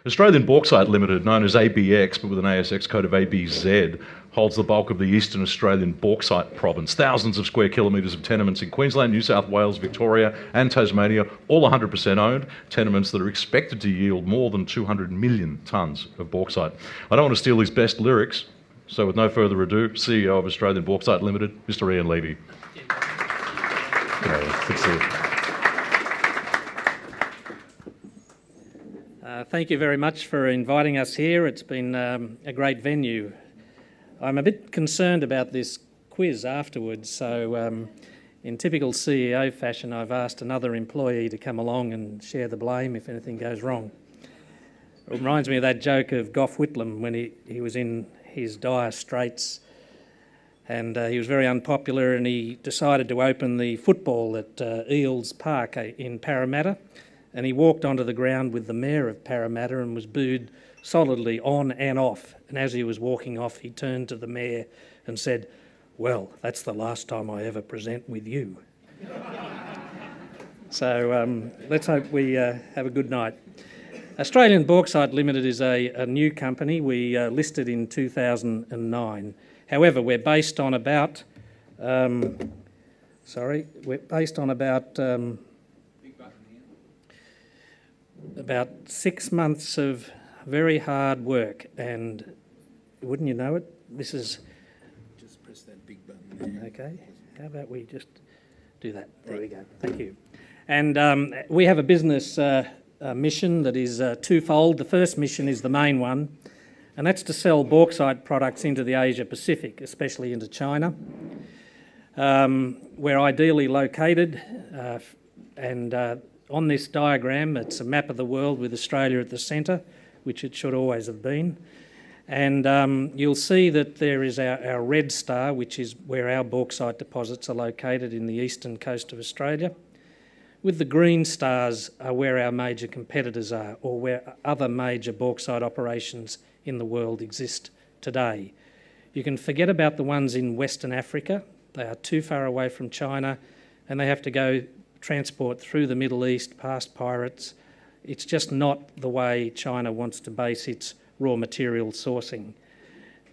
Australian Bauxite Limited, known as ABX but with an ASX code of ABZ, holds the bulk of the Eastern Australian Bauxite Province. Thousands of square kilometres of tenements in Queensland, New South Wales, Victoria and Tasmania, all 100% owned, tenements that are expected to yield more than 200 million tonnes of bauxite. I don't want to steal his best lyrics, so with no further ado, CEO of Australian Bauxite Limited, Mr. Ian Levy. Good to see you. Thank you very much for inviting us here. It's been a great venue. I'm a bit concerned about this quiz afterwards, so in typical CEO fashion, I've asked another employee to come along and share the blame if anything goes wrong. It reminds me of that joke of Gough Whitlam when he was in his dire straits, and he was very unpopular, and he decided to open the football at Eels Park in Parramatta. And he walked onto the ground with the mayor of Parramatta and was booed solidly on and off. And as he was walking off, he turned to the mayor and said, "Well, that's the last time I ever present with you." So let's hope we have a good night. Australian Bauxite Limited is a new company. We listed in 2009. However, we're based on about... about 6 months of very hard work, and wouldn't you know it, this is... Just press that big button there. Okay, how about we just do that? There we go, thank you. And we have a business mission that is twofold. The first mission is the main one, and that's to sell bauxite products into the Asia Pacific, especially into China. We're ideally located, and on this diagram, it's a map of the world with Australia at the centre, which it should always have been. And you'll see that there is our red star, which is where our bauxite deposits are located in the eastern coast of Australia. With the green stars are where our major competitors are, or where other major bauxite operations in the world exist today. You can forget about the ones in Western Africa. They are too far away from China, and they have to go transport through the Middle East, past pirates. It's just not the way China wants to base its raw material sourcing.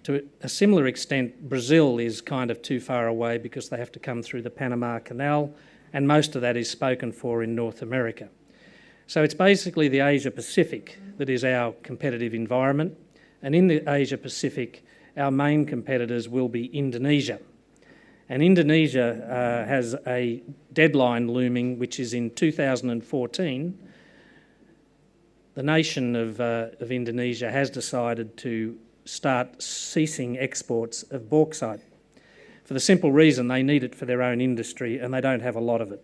To a similar extent, Brazil is kind of too far away because they have to come through the Panama Canal, and most of that is spoken for in North America. So it's basically the Asia Pacific that is our competitive environment, and in the Asia Pacific, our main competitors will be Indonesia. And Indonesia has a deadline looming, which is in 2014. The nation of Indonesia has decided to start ceasing exports of bauxite for the simple reason they need it for their own industry and they don't have a lot of it.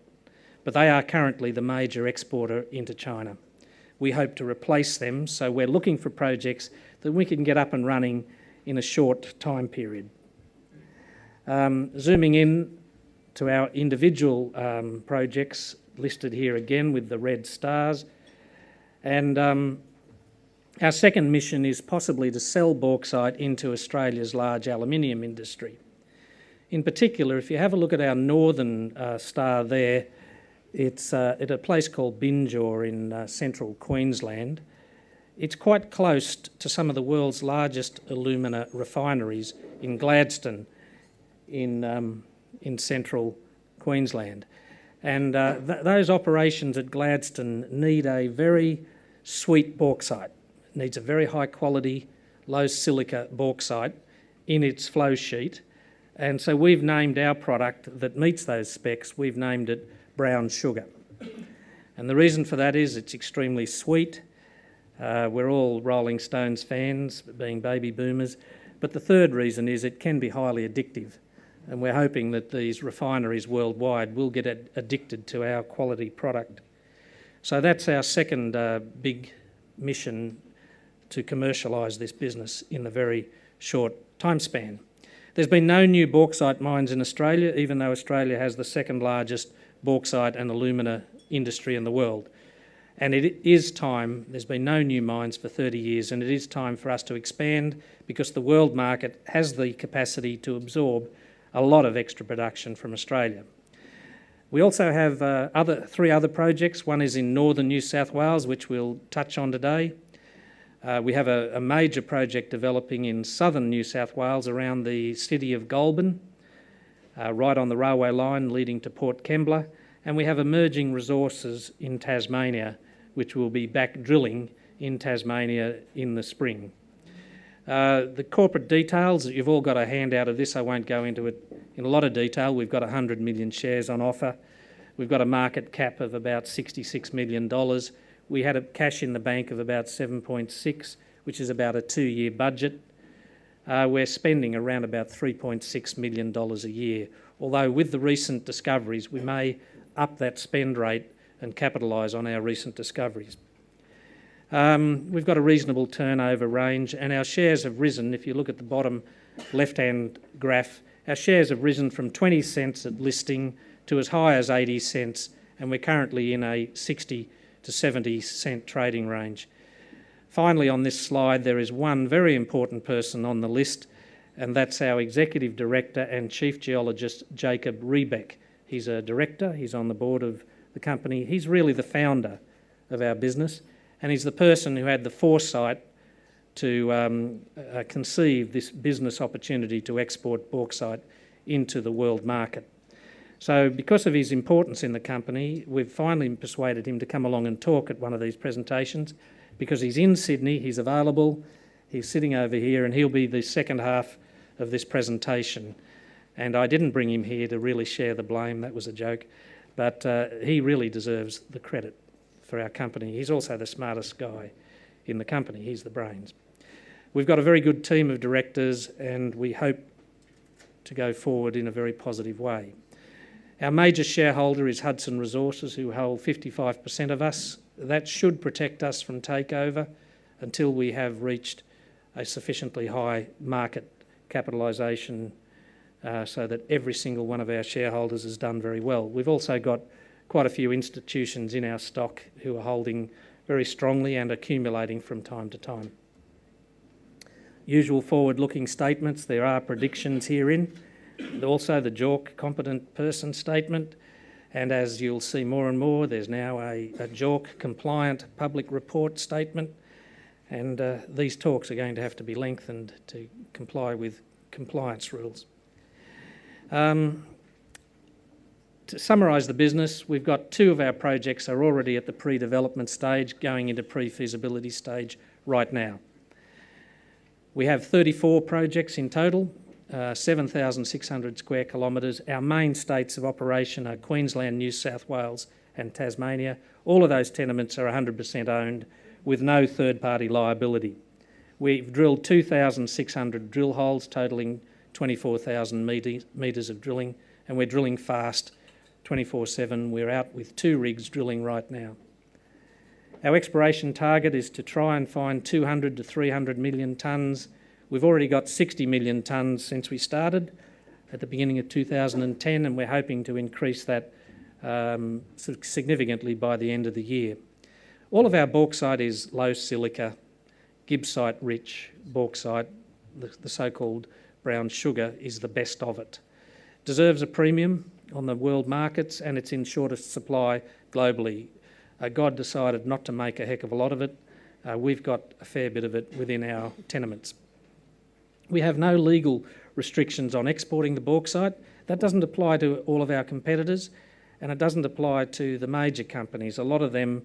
But they are currently the major exporter into China. We hope to replace them, so we're looking for projects that we can get up and running in a short time period. Zooming in to our individual projects listed here again with the red stars, and our second mission is possibly to sell bauxite into Australia's large aluminium industry. In particular, if you have a look at our northern star there, it's at a place called Binjor in central Queensland. It's quite close to some of the world's largest alumina refineries in Gladstone, in central Queensland. And those operations at Gladstone need a very sweet bauxite. It needs a very high quality, low silica bauxite in its flow sheet. And so we've named our product that meets those specs, we've named it brown sugar. And the reason for that is it's extremely sweet. We're all Rolling Stones fans, being baby boomers. But the third reason is it can be highly addictive. And we're hoping that these refineries worldwide will get addicted to our quality product. So that's our second big mission, to commercialise this business in a very short time span. There's been no new bauxite mines in Australia, even though Australia has the second largest bauxite and alumina industry in the world. And it is time, there's been no new mines for 30 years, and it is time for us to expand because the world market has the capacity to absorb a lot of extra production from Australia. We also have three other projects. One is in northern New South Wales, which we'll touch on today. We have a major project developing in southern New South Wales around the city of Goulburn, right on the railway line leading to Port Kembla, and we have emerging resources in Tasmania, which will be back drilling in Tasmania in the spring. The corporate details, you've all got a handout of this, I won't go into it in a lot of detail. We've got 100 million shares on offer. We've got a market cap of about $66 million. We had a cash in the bank of about 7.6, which is about a 2-year budget. We're spending around about $3.6 million a year, although with the recent discoveries we may up that spend rate and capitalise on our recent discoveries. We've got a reasonable turnover range, and our shares have risen. If you look at the bottom left-hand graph, our shares have risen from 20 cents at listing to as high as 80 cents, and we're currently in a 60 to 70 cent trading range. Finally, on this slide, there is one very important person on the list, and that's our Executive Director and Chief Geologist, Jacob Rebek. He's a director, he's on the board of the company. He's really the founder of our business, and he's the person who had the foresight to conceive this business opportunity to export bauxite into the world market. So because of his importance in the company, we've finally persuaded him to come along and talk at one of these presentations. Because he's in Sydney, he's available, he's sitting over here, and he'll be the second half of this presentation. And I didn't bring him here to really share the blame, that was a joke, but he really deserves the credit for our company. He's also the smartest guy in the company, he's the brains. We've got a very good team of directors, and we hope to go forward in a very positive way. Our major shareholder is Hudson Resources, who hold 55% of us. That should protect us from takeover until we have reached a sufficiently high market capitalisation so that every single one of our shareholders has done very well. We've also got quite a few institutions in our stock who are holding very strongly and accumulating from time to time. Usual forward-looking statements, there are predictions herein. Also the JORC competent person statement, and as you'll see more and more, there's now a JORC compliant public report statement, and these talks are going to have to be lengthened to comply with compliance rules. To summarise the business, we've got 2 of our projects are already at the pre-development stage, going into pre-feasibility stage right now. We have 34 projects in total, 7,600 square kilometres. Our main states of operation are Queensland, New South Wales and Tasmania. All of those tenements are 100% owned with no third-party liability. We've drilled 2,600 drill holes totalling 24,000 metres of drilling, and we're drilling fast 24/7. We're out with 2 rigs drilling right now. Our exploration target is to try and find 200 to 300 million tonnes. We've already got 60 million tonnes since we started at the beginning of 2010, and we're hoping to increase that significantly by the end of the year. All of our bauxite is low silica, gibbsite-rich bauxite. The so-called brown sugar is the best of it. Deserves a premium on the world markets, and it's in shortest supply globally. God decided not to make a heck of a lot of it. We've got a fair bit of it within our tenements. We have no legal restrictions on exporting the bauxite. That doesn't apply to all of our competitors, and it doesn't apply to the major companies. A lot of them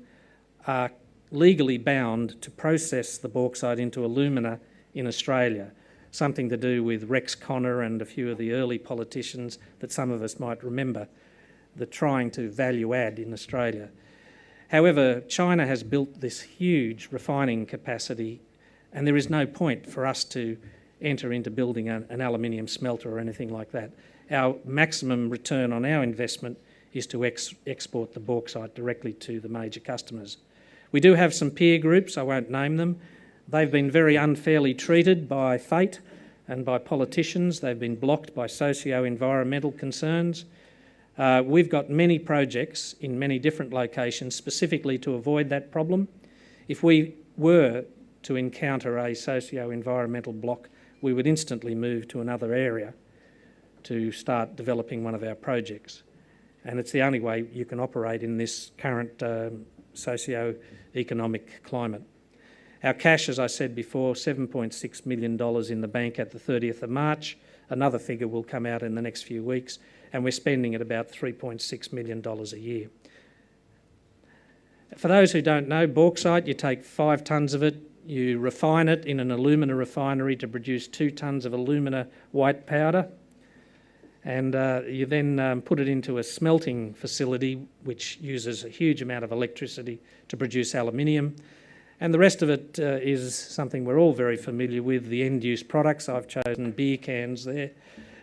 are legally bound to process the bauxite into alumina in Australia, something to do with Rex Connor and a few of the early politicians that some of us might remember, that trying to value add in Australia. However, China has built this huge refining capacity, and there is no point for us to enter into building an aluminium smelter or anything like that. Our maximum return on our investment is to export the bauxite directly to the major customers. We do have some peer groups, I won't name them. They've been very unfairly treated by fate and by politicians. They've been blocked by socio-environmental concerns. We've got many projects in many different locations specifically to avoid that problem. If we were to encounter a socio-environmental block, we would instantly move to another area to start developing one of our projects. And it's the only way you can operate in this current socio-economic climate. Our cash, as I said before, $7.6 million in the bank at the 30th of March. Another figure will come out in the next few weeks, and we're spending at about $3.6 million a year. For those who don't know, bauxite, you take 5 tonnes of it, you refine it in an alumina refinery to produce 2 tonnes of alumina white powder, and you then put it into a smelting facility which uses a huge amount of electricity to produce aluminium. And the rest of it is something we're all very familiar with, the end-use products. I've chosen beer cans there,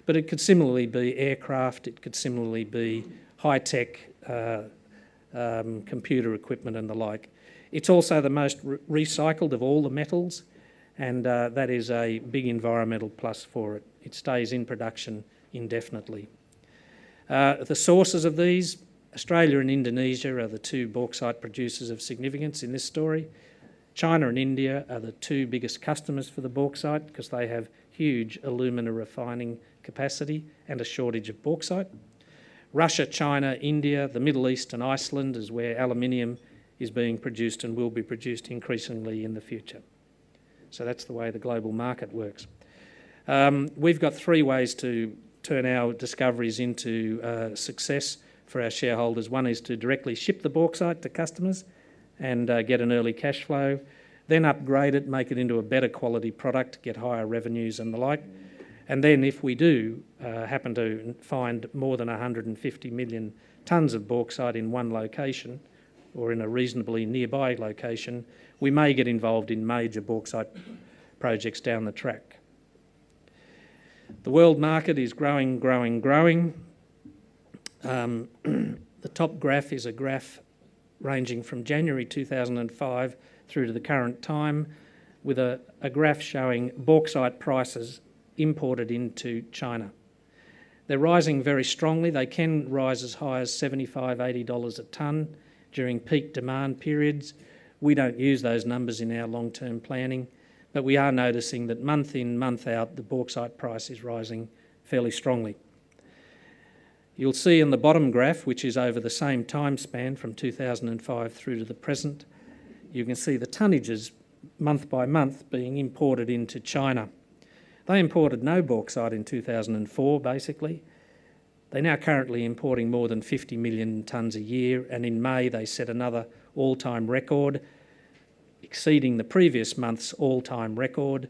but it could similarly be aircraft, it could similarly be high-tech computer equipment and the like. It's also the most recycled of all the metals, and that is a big environmental plus for it. It stays in production indefinitely. The sources of these, Australia and Indonesia are the 2 bauxite producers of significance in this story. China and India are the 2 biggest customers for the bauxite because they have huge alumina refining capacity and a shortage of bauxite. Russia, China, India, the Middle East and Iceland is where aluminium is being produced and will be produced increasingly in the future. So that's the way the global market works. We've got 3 ways to turn our discoveries into success for our shareholders. One is to directly ship the bauxite to customers and get an early cash flow, then upgrade it, make it into a better quality product, get higher revenues and the like. And then if we do happen to find more than 150 million tonnes of bauxite in one location or in a reasonably nearby location, we may get involved in major bauxite projects down the track. The world market is growing, growing, growing. The top graph is a graph ranging from January 2005 through to the current time, with a graph showing bauxite prices imported into China. They're rising very strongly. They can rise as high as $75, $80 a tonne during peak demand periods. We don't use those numbers in our long-term planning, but we are noticing that month in, month out, the bauxite price is rising fairly strongly. You'll see in the bottom graph, which is over the same time span from 2005 through to the present, you can see the tonnages month by month being imported into China. They imported no bauxite in 2004, basically. They're now currently importing more than 50 million tonnes a year, and in May they set another all-time record, exceeding the previous month's all-time record,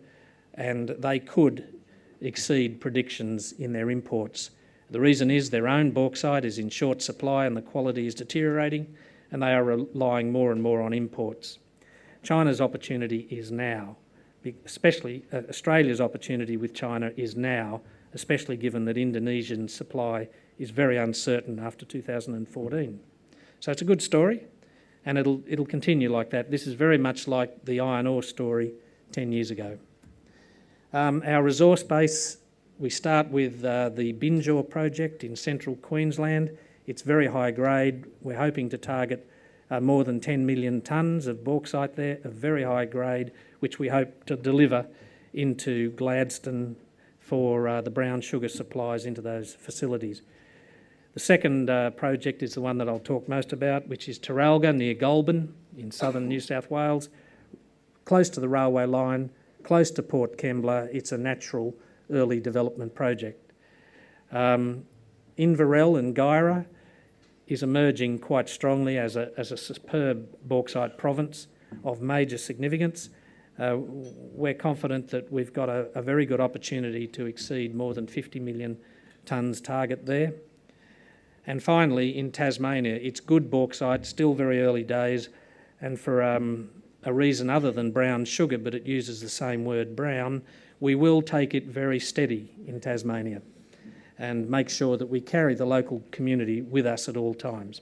and they could exceed predictions in their imports. The reason is their own bauxite is in short supply and the quality is deteriorating, and they are relying more and more on imports. China's opportunity is now, especially Australia's opportunity with China is now, especially given that Indonesian supply is very uncertain after 2014. So it's a good story, and it'll continue like that. This is very much like the iron ore story 10 years ago. Our resource base, we start with the Binjor project in central Queensland. It's very high grade. We're hoping to target more than 10 million tonnes of bauxite there, of very high grade, which we hope to deliver into Gladstone for the brown sugar supplies into those facilities. The second project is the one that I'll talk most about, which is Taralga near Goulburn in southern New South Wales, close to the railway line, close to Port Kembla. It's a natural early development project. Inverell and Guyra is emerging quite strongly as a superb bauxite province of major significance. We're confident that we've got a very good opportunity to exceed more than 50 million tonnes target there. And finally, in Tasmania, it's good bauxite, still very early days, and for a reason other than brown sugar, but it uses the same word brown, we will take it very steady in Tasmania and make sure that we carry the local community with us at all times.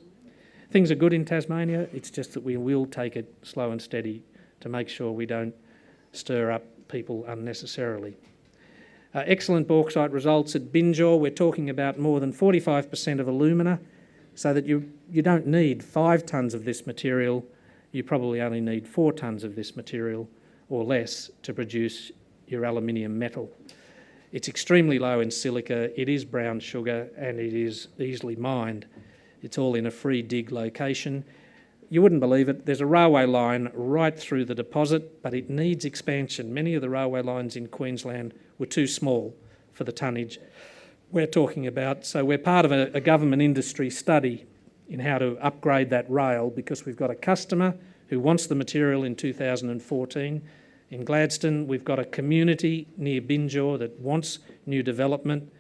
Things are good in Tasmania, it's just that we will take it slow and steady to make sure we don't stir up people unnecessarily. Excellent bauxite results at Binjor. We're talking about more than 45% of alumina, so that you don't need 5 tonnes of this material, you probably only need 4 tonnes of this material or less to produce your aluminium metal. It's extremely low in silica, it is brown sugar, and it is easily mined. It's all in a free dig location. you wouldn't believe it, there's a railway line right through the deposit, but it needs expansion. Many of the railway lines in Queensland were too small for the tonnage we're talking about. So we're part of a government industry study in how to upgrade that rail, because we've got a customer who wants the material in 2014. In Gladstone, we've got a community near Binjor that wants new development.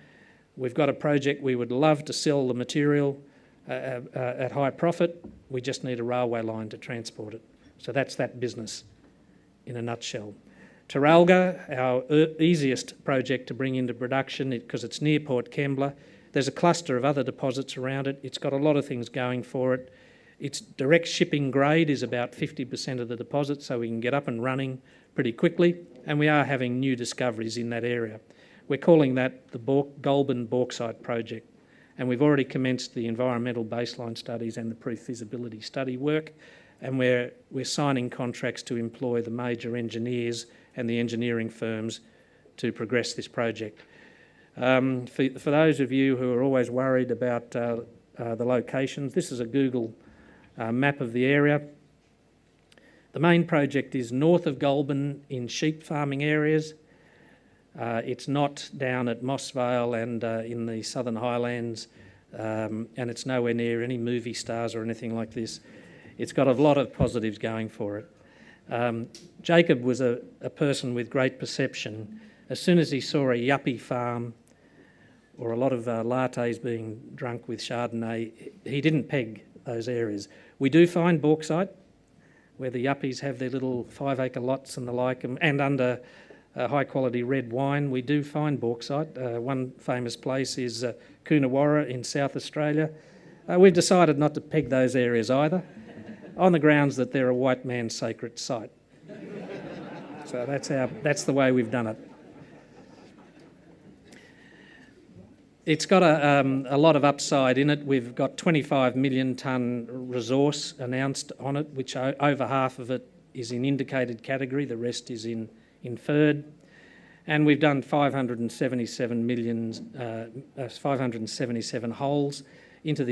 We've got a project we would love to sell the material at high profit. We just need a railway line to transport it. So that's that business in a nutshell. Taralga, our easiest project to bring into production because it's near Port Kembla. There's a cluster of other deposits around it. It's got a lot of things going for it. Its direct shipping grade is about 50% of the deposit, so we can get up and running pretty quickly, and we are having new discoveries in that area. We're calling that the Goulburn Bauxite Project, and we've already commenced the environmental baseline studies and the pre-feasibility study work, and we're signing contracts to employ the major engineers and the engineering firms to progress this project. For those of you who are always worried about the locations, this is a Google map of the area. The main project is north of Goulburn in sheep farming areas. It's not down at Mossvale and in the Southern Highlands, and it's nowhere near any movie stars or anything like this. It's got a lot of positives going for it. Jacob was a person with great perception. As soon as he saw a yuppie farm or a lot of lattes being drunk with Chardonnay, he didn't peg those areas. We do find bauxite where the yuppies have their little 5-acre lots and the like, and under high quality red wine we do find bauxite. One famous place is Coonawarra in South Australia. We've decided not to peg those areas either, on the grounds that they're a white man's sacred site. So that's the way we've done it. It's got a lot of upside in it. We've got 25 million tonne resource announced on it, which over half of it is in indicated category, the rest is in inferred. And we've done 577 holes into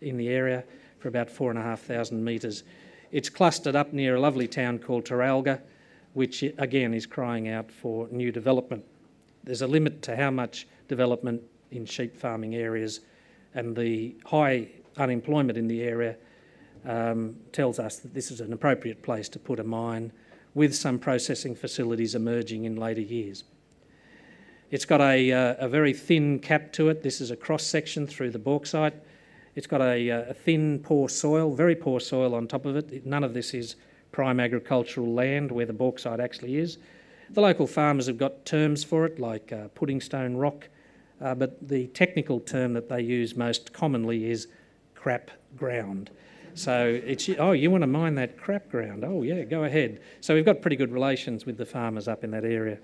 in the area for about 4,500 metres. It's clustered up near a lovely town called Taralga, which again is crying out for new development. There's a limit to how much development in sheep farming areas, and the high unemployment in the area tells us that this is an appropriate place to put a mine, with some processing facilities emerging in later years. It's got a very thin cap to it. This is a cross-section through the bauxite. It's got a thin, poor soil, very poor soil on top of it. None of this is prime agricultural land where the bauxite actually is. The local farmers have got terms for it, like pudding stone rock, but the technical term that they use most commonly is crap ground. So it's, oh, you want to mine that crap ground? Oh yeah, go ahead. So we've got pretty good relations with the farmers up in that area.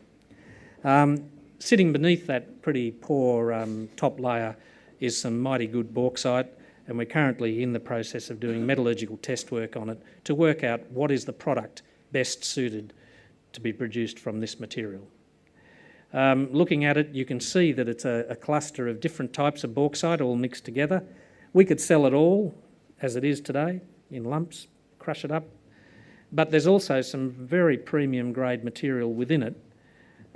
Sitting beneath that pretty poor top layer is some mighty good bauxite, and we're currently in the process of doing metallurgical test work on it to work out what is the product best suited to be produced from this material. Looking at it, you can see that it's a cluster of different types of bauxite all mixed together. We could sell it all as it is today in lumps, crush it up, but there's also some very premium grade material within it,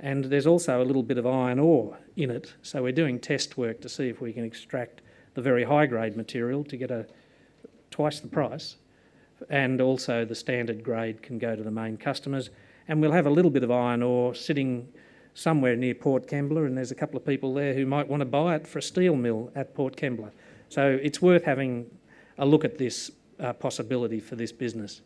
and there's also a little bit of iron ore in it, so we're doing test work to see if we can extract the very high grade material to get twice the price, and also the standard grade can go to the main customers. And we'll have a little bit of iron ore sitting somewhere near Port Kembla, and there's a couple of people there who might want to buy it for a steel mill at Port Kembla. So it's worth having a look at this possibility for this business.